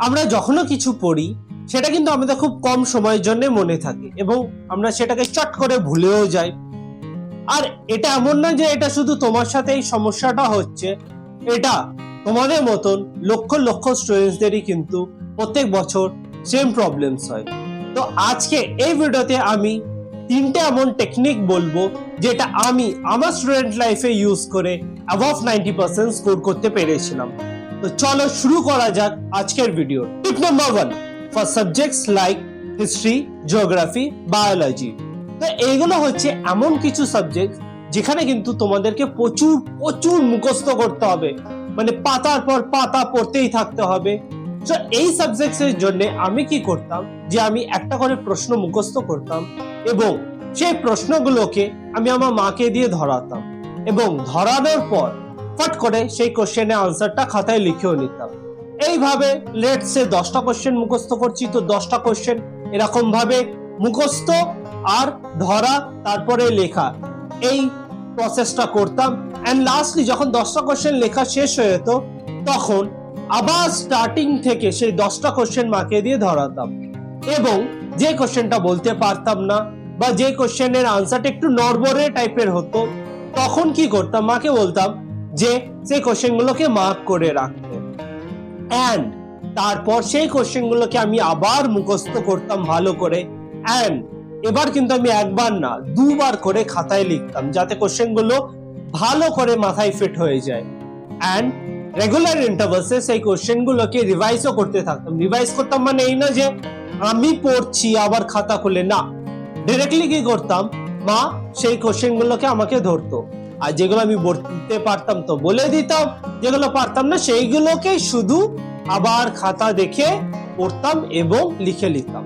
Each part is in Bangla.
আমরা যখনও কিছু পড়ি সেটা কিন্তু আমাদের খুব কম সময়ের জন্য মনে থাকে এবং আমরা সেটাকে চট করে ভুলেও যাই। আর এটা এমন না যে এটা শুধু তোমার সাথে এই সমস্যাটা হচ্ছে, এটা তোমাদের মতন লক্ষ লক্ষ স্টুডেন্টসদেরই কিন্তু প্রত্যেক বছর সেম প্রবলেমস হয়। তো আজকে এই ভিডিওতে আমি তিনটে এমন টেকনিক বলবো যেটা আমি আমার স্টুডেন্ট লাইফে ইউজ করে অ্যাবভ 90% স্কোর করতে পেরেছিলাম। তো চলো শুরু করা যাক আজকের video. Tip number 1 for subjects like history, geography, biology. তো এইগুলো হচ্ছে এমন কিছু সাবজেক্ট যেখানে কিন্তু তোমাদেরকে প্রচুর প্রচুর মুখস্থ করতে হবে, মানে পাতার পর পাতা পড়তেই থাকতে হবে। তো এই সাবজেক্টস এর জন্য আমি কি করতাম যে আমি একটা করে প্রশ্ন মুখস্থ করতাম এবং সেই প্রশ্নগুলোকে আমি আমার মাকে দিয়ে ধরাতাম এবং ধরানোর পর ফট করে সেই কোশ্চেনের আনসারটা খাতায় লিখেও নিতাম। এইভাবে লেটস সে 10টা কোশ্চেন মুখস্থ করছি, তো 10টা কোশ্চেন এরকম ভাবে মুখস্থ আর ধরা তারপরে লেখা, এই প্রসেসটা করতাম। এন্ড লাস্টলি যখন 10টা কোশ্চেন লেখা শেষ হয়ে যেত তখন আবার স্টার্টিং থেকে সেই 10টা কোশ্চেন মাকে দিয়ে ধরাতাম এবং যে কোশ্চেনটা বলতে পারতাম না বা যে কোশ্চেনের আনসারটা একটু নড়বড়ে টাইপের হতো তখন কি করতাম, মাকে বলতাম যে সেই কোশ্চেনগুলোকে মার্ক করে রাখতে। এন্ড তারপর সেই কোশ্চেনগুলোকে আমি আবার মুখস্থ করতাম ভালো করে। এন্ড এবার কিন্তু আমি একবার না দুবার করে খাতায় লিখতাম যাতে কোশ্চেনগুলো ভালো করে মাথায় ফিট হয়ে যায়। এন্ড রেগুলার ইন্টারভালসে সেই কোশ্চেনগুলোকে রিভাইজও করতে থাকতাম। রিভাইজ করতাম মানে এই না যে আমি পড়ছি আবার খাতা খুলে, না, ডাইরেক্টলি কি করতাম, মা সেই কোশ্চেনগুলোকে আমাকে ধরতো আর যেগুলো আমি বলতে পারতাম তো বলে দিতাম, যেগুলো পারতাম না সেইগুলোকে শুধু আবার খাতা দেখে পড়তাম এবং লিখে নিতাম।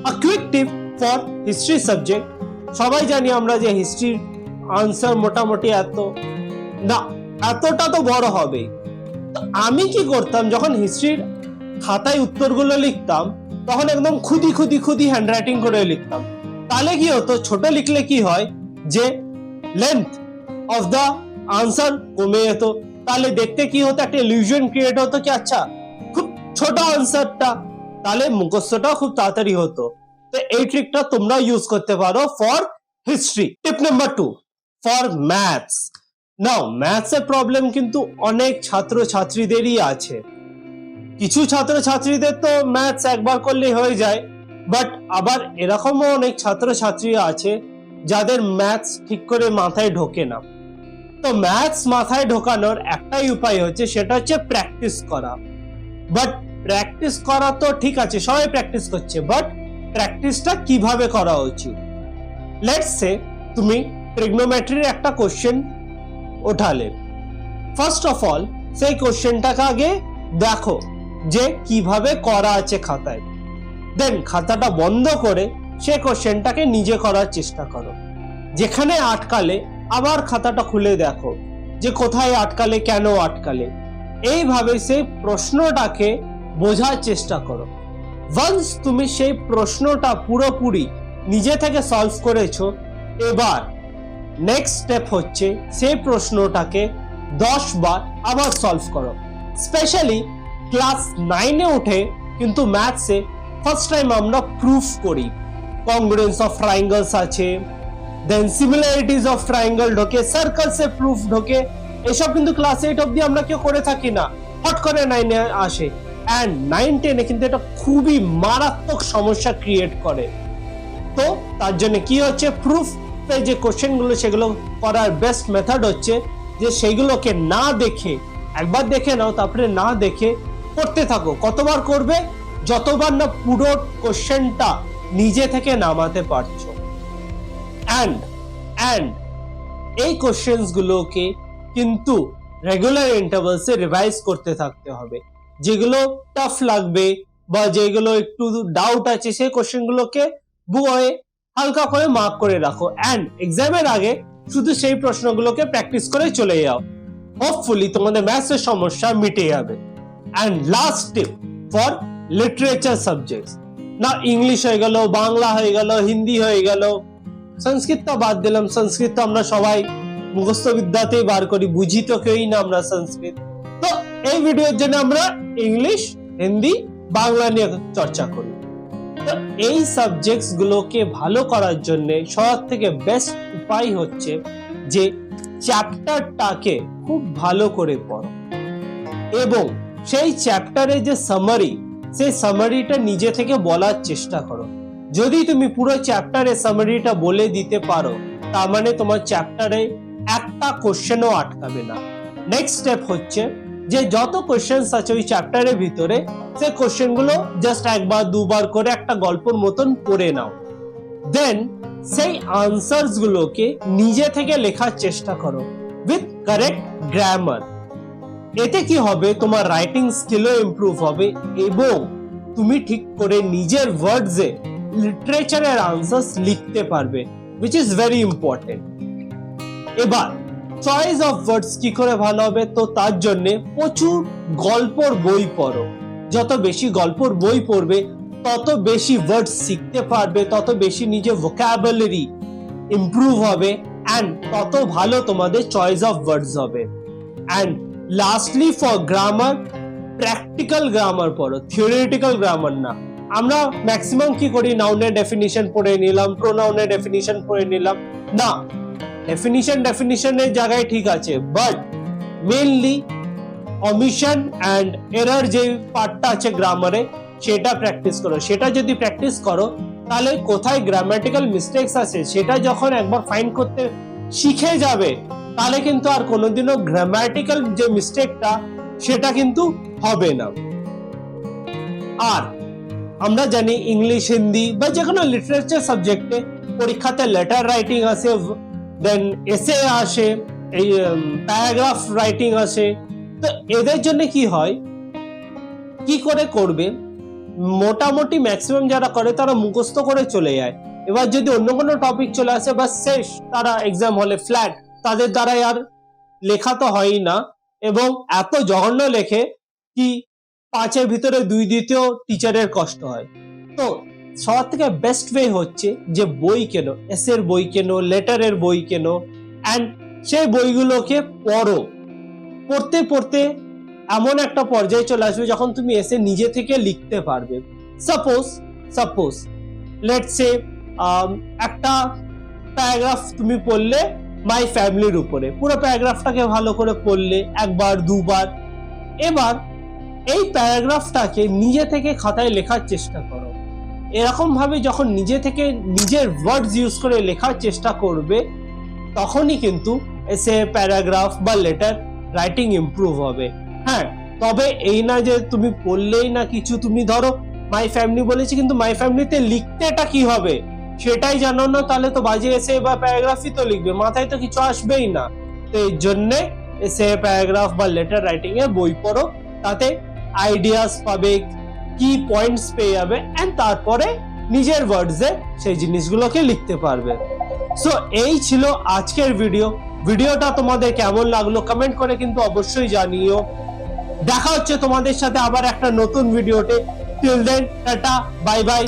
আ quick tip for history subject. সবাই জানি আমরা যে হিস্ট্রির আনসার মোটামুটি এতটা তো বড় হবে। তো আমি কি করতাম, যখন হিস্ট্রির খাতায় উত্তরগুলো লিখতাম তখন একদম খুদি খুদি খুদি হ্যান্ডরাইটিং করে লিখতাম। তাহলে কি হতো, ছোট লিখলে কি হয় যে লেন্থ অফ দা আনসার কমে যেত। তাহলে দেখতে কি হতো, একটা ইলিউশন ক্রিয়েট হতো কি আচ্ছা খুব ছোট আনসারটা, তাহলে মুখস্থটাও খুব তাড়াতাড়ি হতো। তো এই ট্রিকটা তোমরা ইউজ করতে পারো for history. Tip number 2 for maths. Now maths এর প্রবলেম কিন্তু অনেক ছাত্র ছাত্রীদেরই আছে। কিছু ছাত্র ছাত্রীদের তো ম্যাথস একবার করলেই হয়ে যায়, বাট আবার এরকমও অনেক ছাত্র ছাত্রী আছে যাদের ম্যাথস ঠিক করে মাথায় ঢোকে না। তো ম্যাথস মাথায় ঢোকানোর একটাই উপায় হচ্ছে, সেটা হচ্ছে প্র্যাকটিস করা। বাট প্র্যাকটিস করা তো ঠিক আছে, সবাই প্র্যাকটিস করছে, বাট প্র্যাকটিসটা কিভাবে করা উচিত। লেটস সে তুমি ট্রিগনোমেট্রির একটা কোশ্চেন ওঠালে, ফার্স্ট অফ অল সেই কোশ্চেনটাকে আগে দেখো যে কিভাবে করা আছে খাতায়, দেন খাতাটা বন্ধ করে সেই কোশ্চেনটাকে নিজে করার চেষ্টা করো। যেখানে আটকালে আবার খাতাটা খুলে দেখো যে কোথায় আটকালে, কেন আটকালে। এইভাবে সেই প্রশ্নটাকে বোঝার চেষ্টা করো। ওয়ান্স তুমি সেই প্রশ্নটা পুরোপুরি নিজে থেকে সলভ করেছো, এবার নেক্সট স্টেপ হচ্ছে সেই প্রশ্নটাকে 10 বার আবার সলভ করো। স্পেশালি ক্লাস 9-এ উঠে কিন্তু ম্যাথসে ফার্স্ট টাইম আমরা প্রুফ করি, কংগ্রুয়েন্স অফ ট্রায়াঙ্গলস আছে, দেন সিমিলারিটিজ অফ ট্রায়াঙ্গল ঢোকে, সার্কেলসে প্রুফ ঢোকে। এসব কিন্তু ক্লাস 8 অবধি আমরা কেউ করে থাকি না, হট করে 9-এ আসে। এন্ড 9-10-এ কিন্তু এটা খুবই মারাত্মক সমস্যা ক্রিয়েট করে। তো তার জন্য কি হচ্ছে, প্রুফ যে কোশ্চেন গুলো সেগুলো করার বেস্ট মেথড হচ্ছে যে সেইগুলোকে না দেখে, একবার দেখে নাও তারপরে না দেখে করতে থাকো। কতবার করবে, যতবার না পুরো কোশ্চেনটা নিজে থেকে নামাতে পারছো। এন্ড এই কোশ্চেনস গুলোকে কিন্তু রেগুলার ইন্টারভালসে রিভাইজ করতে থাকতে হবে। যেগুলো টাফ লাগবে বা যেগুলো একটু ডাউট আছে সেই কোশ্চেন গুলোকে বইয়ে হালকা করে মার্ক করে রাখো। এন্ড এক্সামের আগে শুধু সেই প্রশ্নগুলোকে প্র্যাকটিস করে চলে যাও। হোপফুলি তোমাদের ম্যাথসের সমস্যা মিটে যাবে। And last tip for literature subjects. না ইংলিশ হয়ে গেল, বাংলা হয়ে গেল, হিন্দি হয়ে গেল, সংস্কৃতটা বাদ দিলাম, সংস্কৃত তো আমরা সবাই মুখস্থ বিদ্যাতেই বার করি, বুঝি তো কেউই না আমরা সংস্কৃত। তো এই ভিডিওর জন্য আমরা ইংলিশ হিন্দি, বাংলা নিয়ে চর্চা করি। তো এই সাবজেক্টস গুলোকে ভালো করার জন্য সব থেকে বেস্ট উপায় হচ্ছে যে চ্যাপ্টারটাকে খুব ভালো করে পড়ো এবং সেই চ্যাপ্টারে যে সামারি, সেই সামারিটা নিজে থেকে বলার চেষ্টা করো। যদি তুমি পুরো চ্যাপ্টারে সামারিটা বলে দিতে পারো, তার মানে তোমার চ্যাপ্টারে একটা কোশ্চেনও আটকাবে না। নেক্সট স্টেপ হচ্ছে যে যত কোশ্চেন আছে ওই চ্যাপ্টারের ভিতরে, সেই কোশ্চেন গুলো জাস্ট একবার দুবার করে একটা গল্পের মতন পড়ে নাও। দেন সেই আনসারস গুলোকে নিজে থেকে লেখার চেষ্টা করো উইথ কারেক্ট গ্রামার। এতে কি হবে, তোমার রাইটিং স্কিলও ইমপ্রুভ হবে এবং তুমি ঠিক করে নিজের ওয়ার্ডসে লিটারেচারের আনসারস লিখতে পারবে, which is very important। এবার চয়েস অফ ওয়ার্ডস কি করে ভালো হবে, তো তার জন্য প্রচুর গল্পর বই পড়ো। যত বেশি গল্পর বই পড়বে তত বেশি ওয়ার্ডস শিখতে পারবে, তত বেশি নিজের ভোকাবুলারি ইমপ্রুভ হবে এন্ড তত ভালো তোমাদের চয়েস অফ ওয়ার্ডস হবে। And lastly for grammar, practical grammar পড়ো, থিওরিটিক্যাল গ্রামার না। আমরা ম্যাক্সিমাম কি করি, নাউনের ডেফিনিশন পড়ে নিলাম, প্রোনাউনের ডেফিনিশন পড়ে নিলাম। না, ডেফিনিশনের জায়গায় ঠিক আছে, but mainly omission and error যে পার্টটা আছে গ্রামারে, সেটা প্র্যাকটিস করো। সেটা যদি প্র্যাকটিস করো তাহলে কোথায় গ্রামাটিক্যাল মিস্টেকস আছে সেটা যখন একবার ফাইন্ড করতে শিখে যাবে, তাহলে কিন্তু আর কোনোদিনও গ্রামাটিক্যাল যে মিস্টেকটা সেটা কিন্তু হবে না। আর আমরা জানি ইংলিশ, হিন্দি বা যে কোনো লিটারেচার সাবজেক্টে পরীক্ষাতে লেটার রাইটিং আসে, দেন এসে আসে, এই প্যারাগ্রাফ রাইটিং আসে। তো এদের জন্য কি হয়, কি করে করবে, মোটামুটি ম্যাক্সিমাম যারা করে তারা মুখস্থ করে চলে যায়। এবার যদি অন্য কোনো টপিক চলে আসে বা শেষ, তারা এক্সাম হলে ফ্ল্যাট, তাদের দ্বারা আর লেখা তো হয়ই না এবং এত জঘন্য লেখে কি 5-এর ভিতরে 2 দিতেও টিচারের কষ্ট হয়। তো সব থেকে বেস্ট ওয়ে হচ্ছে যে বই কেনো, এসের বই কেনো, লেটারের বই কেনো এন্ড সেই বইগুলোকে পড়ো। পড়তে পড়তে এমন একটা পর্যায়ে চলে আসবে যখন তুমি এসে নিজে থেকে লিখতে পারবে। সাপোজ লেটস সে একটা প্যারাগ্রাফ তুমি পড়লে মাই ফ্যামিলির উপরে, পুরো প্যারাগ্রাফটাকে ভালো করে পড়লে একবার দুবার। এবার এই প্যারাগ্রাফটাকে নিজে থেকে খাতায় লেখার চেষ্টা করো। এরকম ভাবে যখন নিজে থেকে নিজের ওয়ার্ডস ইউজ করে লেখার চেষ্টা করবে, তখনই কিন্তু এসে, প্যারাগ্রাফ বা লেটার রাইটিং ইমপ্রুভ হবে। হ্যাঁ, তবে এই না যে তুমি পড়লেই না কিছু, তুমি ধরো মাই ফ্যামিলি বলেছি কিন্তু মাই ফ্যামিলিতে লিখতেটা কি হবে সেটাই জানো না, তাহলে তো বাজে এসে বা প্যারাগ্রাফই তো লিখবে, মাথায় তো কিছু আসবেই না। তো এই জন্যে এসে, প্যারাগ্রাফ বা লেটার রাইটিং এর বই পড়ো, তাতে আইডিয়াস পাবে, কি পয়েন্টস পেয়ে যাবে এন্ড তারপরে নিজের ওয়ার্ডসে সেই জিনিসগুলোকে লিখতে পারবে। সো এই ছিল আজকের ভিডিওটা তোমাদের কেমন লাগলো কমেন্ট করে কিন্তু অবশ্যই জানিও। দেখা হচ্ছে তোমাদের সাথে আবার একটা নতুন ভিডিওতে। Till then tata, bye by.